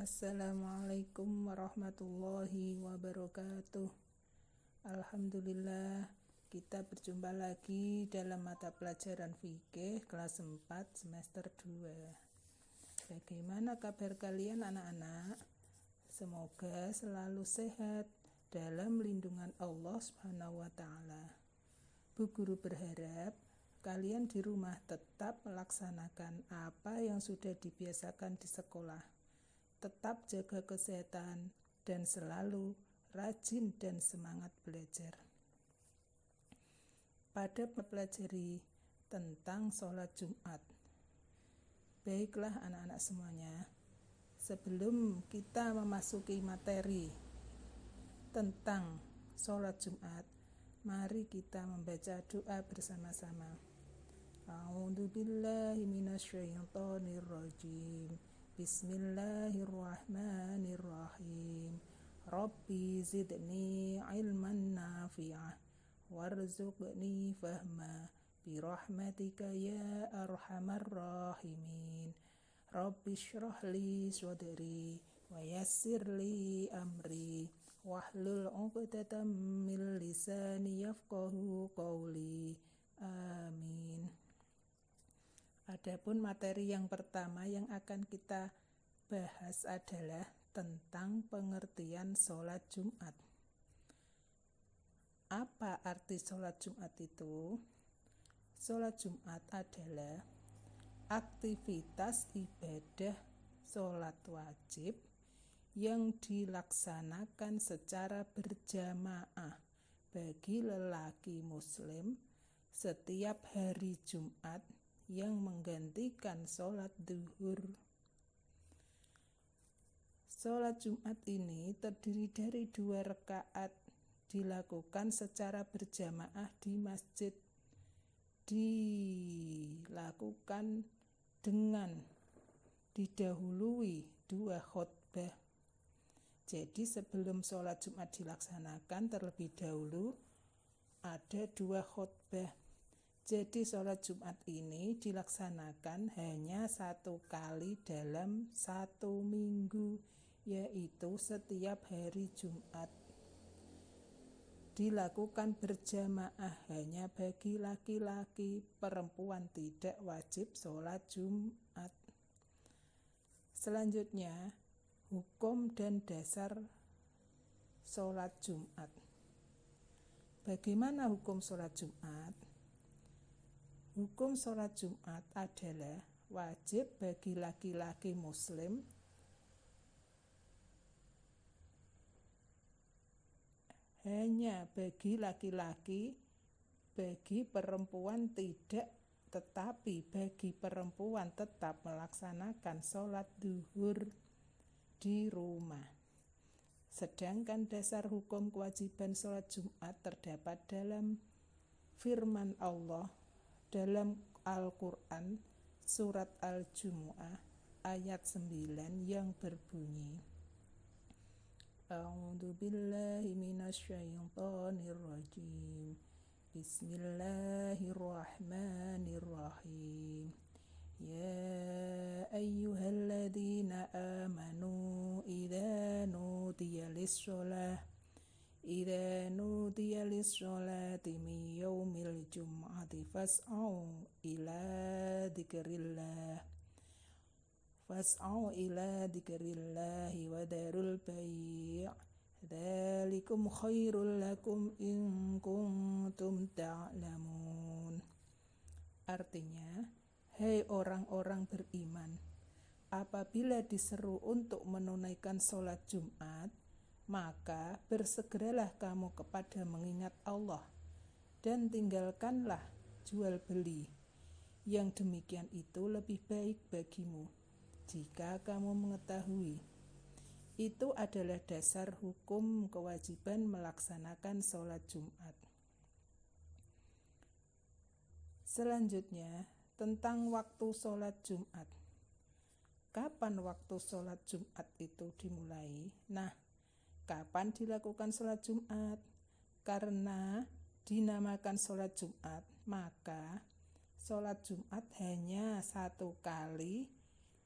Assalamualaikum warahmatullahi wabarakatuh. Alhamdulillah, kita berjumpa lagi dalam mata pelajaran fikih kelas 4 semester 2. Bagaimana kabar kalian anak-anak? Semoga selalu sehat dalam lindungan Allah Subhanahu wa taala. Bu Guru berharap kalian di rumah tetap melaksanakan apa yang sudah dibiasakan di sekolah. Tetap jaga kesehatan dan selalu rajin dan semangat belajar. Pada mempelajari tentang sholat Jumat. Baiklah anak-anak semuanya, sebelum kita memasuki materi tentang sholat Jumat, mari kita membaca doa bersama-sama. A'udzubillahi minasyaitonirrajim. Bismillahirrahmanirrahim. Rabbi zidni ilman nafi'ah warzuqni fahma birahmatika ya arhamar rahimin. Rabbi syrah li sadri wa yassir li amri wahlul 'uqdatam min lisani yafqahu qawli. Amin. Adapun materi yang pertama yang akan kita bahas adalah tentang pengertian sholat Jumat. Apa arti sholat Jumat itu? Sholat Jumat adalah aktivitas ibadah sholat wajib yang dilaksanakan secara berjamaah bagi lelaki muslim setiap hari Jumat yang menggantikan sholat duhur. Sholat Jumat ini terdiri dari 2 rakaat, dilakukan secara berjamaah di masjid. Dilakukan dengan didahului 2 khutbah. Jadi sebelum sholat Jumat dilaksanakan terlebih dahulu ada 2 khutbah. Jadi sholat Jumat ini dilaksanakan hanya 1 kali dalam 1 minggu, yaitu setiap hari Jumat. Dilakukan berjamaah hanya bagi laki-laki, perempuan tidak wajib sholat Jumat. Selanjutnya, hukum dan dasar sholat Jumat. Bagaimana hukum sholat Jumat? Hukum sholat Jumat adalah wajib bagi laki-laki muslim hanya bagi laki-laki, bagi perempuan tidak, tetapi bagi perempuan tetap melaksanakan sholat duhur di rumah. Sedangkan dasar hukum kewajiban sholat Jumat terdapat dalam firman Allah dalam Al-Quran surat Al-Jumu'ah ayat 9 yang berbunyi, A'udzubillahi minasyaitonirrajim. Bismillahirrahmanirrahim. Ya ayyuhalladzina amanu idza nudiya lis-sholati min yaumil jum'ati fas'au ila dzikrillahi wa darul bai'. Dzalikum khairul lakum in kuntum ta'lamun. Artinya, hai orang-orang beriman, apabila diseru untuk menunaikan sholat Jumat, maka bersegeralah kamu kepada mengingat Allah dan tinggalkanlah jual beli. Yang demikian itu lebih baik bagimu jika kamu mengetahui. Itu adalah dasar hukum kewajiban melaksanakan sholat Jumat. Selanjutnya, tentang waktu sholat Jumat. Kapan waktu sholat Jumat itu dimulai? Nah, kapan dilakukan sholat Jumat? Karena dinamakan sholat Jumat, maka sholat Jumat hanya 1 kali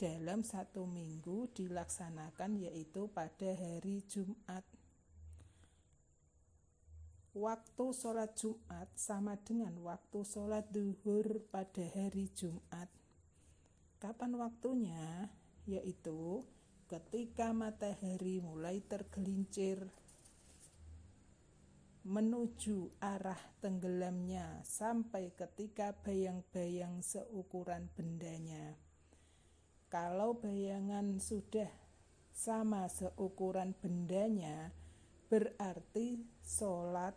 dalam 1 minggu dilaksanakan, yaitu pada hari Jumat. Waktu sholat Jumat sama dengan waktu sholat duhur pada hari Jumat. Kapan waktunya? Yaitu ketika matahari mulai tergelincir menuju arah tenggelamnya sampai ketika bayang-bayang seukuran bendanya. Kalau bayangan sudah sama seukuran bendanya, berarti sholat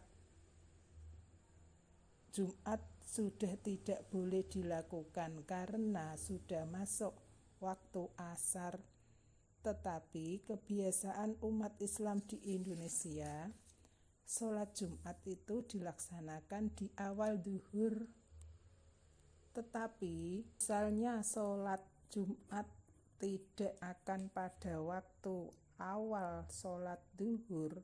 Jumat sudah tidak boleh dilakukan karena sudah masuk waktu asar. Tetapi kebiasaan umat Islam di Indonesia, sholat Jumat itu dilaksanakan di awal duhur. Tetapi misalnya sholat Jumat tidak akan pada waktu awal sholat duhur,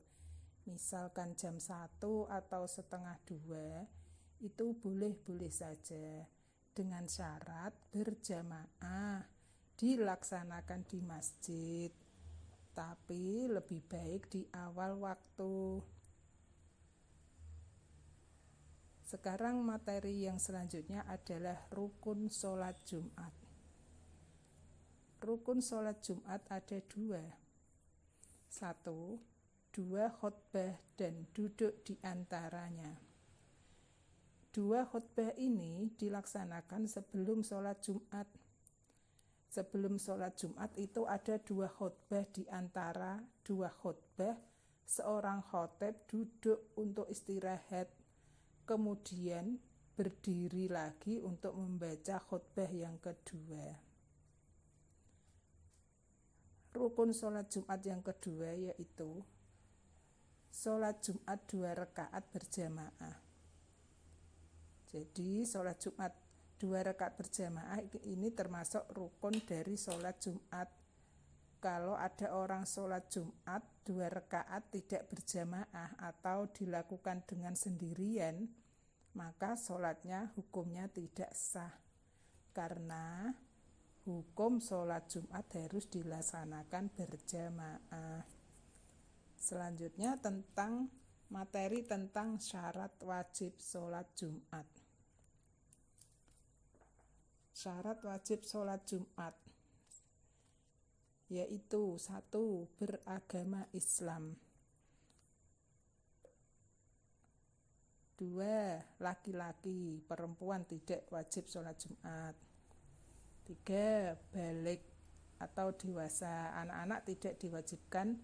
misalkan jam 1 atau setengah 2, itu boleh-boleh saja dengan syarat berjamaah dilaksanakan di masjid, tapi lebih baik di awal waktu. Sekarang materi yang selanjutnya adalah rukun sholat Jumat. Rukun sholat Jumat ada 2. 1, 2 khutbah dan duduk di antaranya. 2 khutbah ini dilaksanakan sebelum sholat Jumat. Sebelum sholat Jumat itu ada 2 khutbah, di antara 2 khutbah seorang khotib duduk untuk istirahat, kemudian berdiri lagi untuk membaca khutbah yang kedua. Rukun sholat Jumat yang kedua yaitu sholat Jumat 2 rakaat berjamaah. Jadi sholat Jumat 2 rakaat berjamaah ini termasuk rukun dari sholat Jumat. Kalau ada orang sholat Jumat 2 rakaat tidak berjamaah atau dilakukan dengan sendirian, maka sholatnya hukumnya tidak sah, karena hukum sholat Jumat harus dilaksanakan berjamaah. Selanjutnya materi tentang syarat wajib sholat Jumat. Syarat wajib sholat Jumat yaitu 1, beragama Islam. 2, laki-laki, perempuan tidak wajib sholat Jumat. 3, balik atau dewasa, anak-anak tidak diwajibkan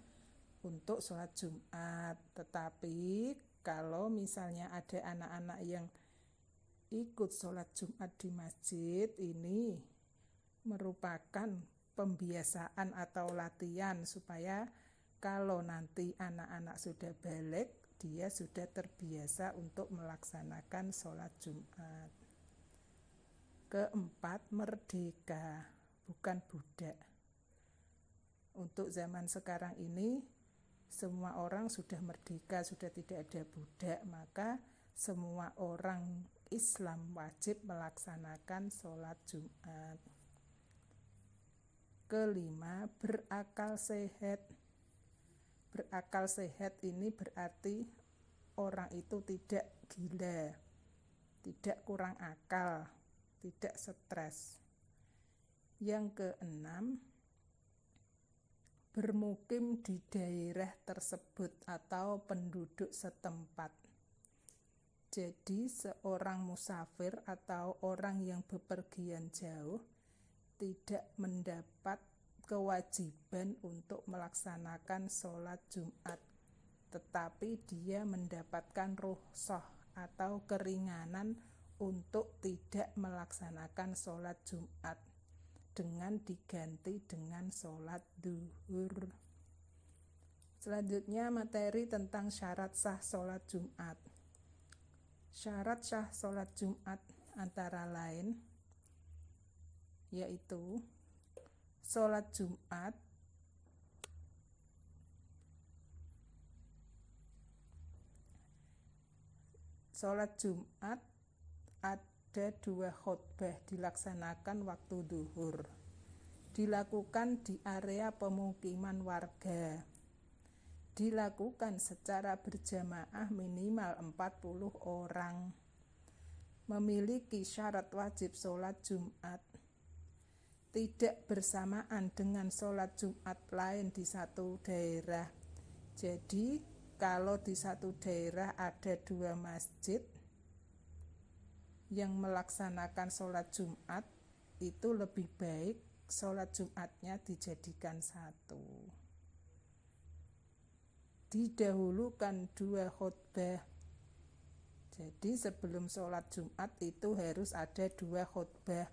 untuk sholat Jumat. Tetapi kalau misalnya ada anak-anak yang ikut sholat Jumat di masjid, ini merupakan pembiasaan atau latihan supaya kalau nanti anak-anak sudah balik, dia sudah terbiasa untuk melaksanakan sholat Jumat. Keempat, merdeka, bukan budak. Untuk zaman sekarang ini semua orang sudah merdeka, sudah tidak ada budak, maka semua orang Islam wajib melaksanakan sholat Jumat. Kelima, berakal sehat. Berakal sehat ini berarti orang itu tidak gila, tidak kurang akal, tidak stres. Yang keenam, bermukim di daerah tersebut atau penduduk setempat. Jadi seorang musafir atau orang yang bepergian jauh tidak mendapat kewajiban untuk melaksanakan sholat Jumat, tetapi dia mendapatkan rukhsah atau keringanan untuk tidak melaksanakan sholat Jumat dengan diganti dengan sholat duhur. Selanjutnya materi tentang syarat sah sholat Jumat. Syarat sah sholat Jumat antara lain yaitu sholat Jumat ada 2 khutbah dilaksanakan waktu duhur. dilakukan di area pemukiman warga. Dilakukan secara berjamaah minimal 40 orang. Memiliki syarat wajib sholat Jumat. Tidak bersamaan dengan sholat Jumat lain di satu daerah. Jadi kalau di satu daerah ada 2 masjid yang melaksanakan sholat Jumat, itu lebih baik sholat Jumatnya dijadikan satu. Didahulukan 2 khutbah. Jadi sebelum sholat Jumat itu harus ada 2 khutbah.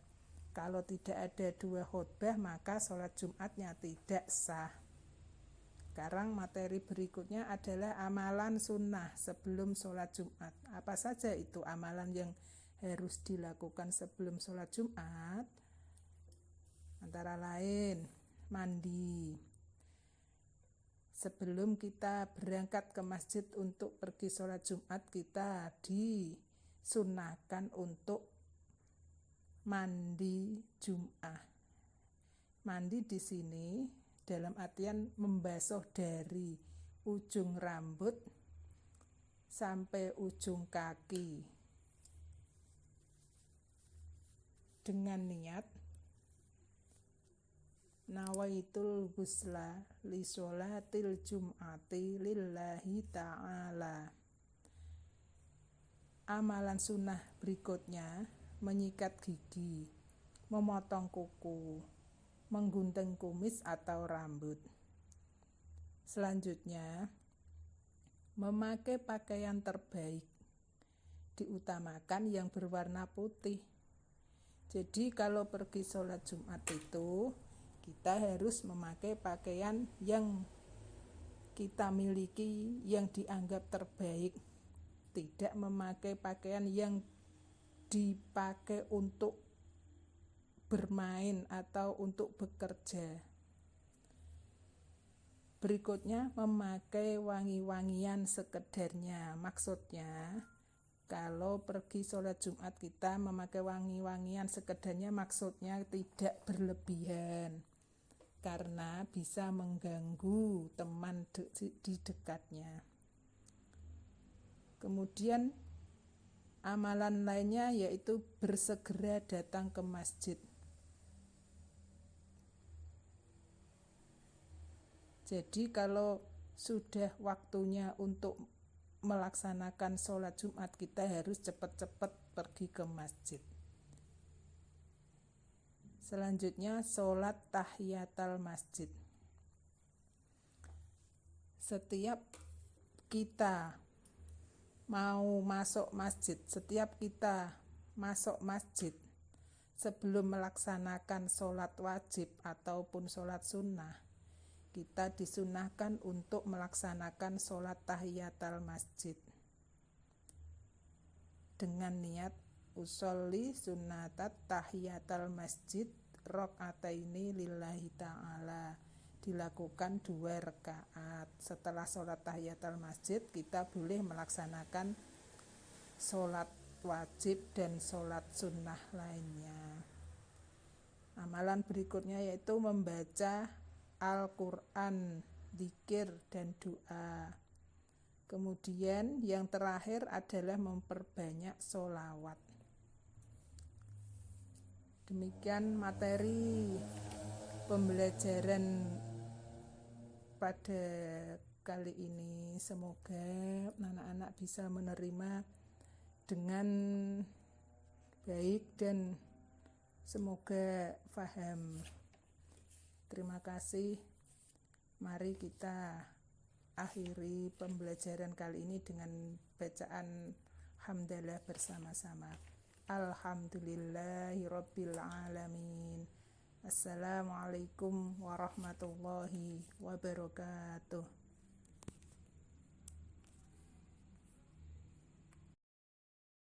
Kalau tidak ada 2 khutbah maka sholat Jumatnya tidak sah. Sekarang materi berikutnya adalah amalan sunnah sebelum sholat Jumat. Apa saja itu amalan yang harus dilakukan sebelum sholat Jumat? Antara lain mandi. Sebelum kita berangkat ke masjid untuk pergi sholat Jumat, kita disunnahkan untuk mandi Jumat. Mandi di sini dalam artian membasuh dari ujung rambut sampai ujung kaki dengan niat nawaitul ghusla li sholatil jum'ati lillahi ta'ala. Amalan sunnah berikutnya menyikat gigi, memotong kuku, menggunting kumis atau rambut. Selanjutnya memakai pakaian terbaik, diutamakan yang berwarna putih. Jadi kalau pergi sholat Jumat itu kita harus memakai pakaian yang kita miliki yang dianggap terbaik, tidak memakai pakaian yang dipakai untuk bermain atau untuk bekerja. Berikutnya memakai wangi-wangian sekedarnya. Maksudnya kalau pergi sholat Jumat kita memakai wangi-wangian sekedarnya, maksudnya tidak berlebihan karena bisa mengganggu teman di dekatnya. Kemudian amalan lainnya yaitu bersegera datang ke masjid. Jadi kalau sudah waktunya untuk melaksanakan sholat Jumat, kita harus cepat-cepat pergi ke masjid. Selanjutnya sholat tahiyatul masjid. Setiap kita mau masuk masjid, setiap kita masuk masjid sebelum melaksanakan sholat wajib ataupun sholat sunnah, kita disunahkan untuk melaksanakan sholat tahiyatul masjid dengan niat usolli sunnatat tahiyatul masjid rakaataini lillahi ta'ala, dilakukan 2 rakaat. Setelah sholat tahiyatul masjid kita boleh melaksanakan sholat wajib dan sholat sunnah lainnya. Amalan berikutnya yaitu membaca Al-Quran, zikir dan doa. Kemudian yang terakhir adalah memperbanyak sholawat. Demikian materi pembelajaran pada kali ini. Semoga anak-anak bisa menerima dengan baik dan semoga paham. Terima kasih. Mari kita akhiri pembelajaran kali ini dengan bacaan hamdalah bersama-sama. Alhamdulillahirabbil alamin. Assalamualaikum warahmatullahi wabarakatuh.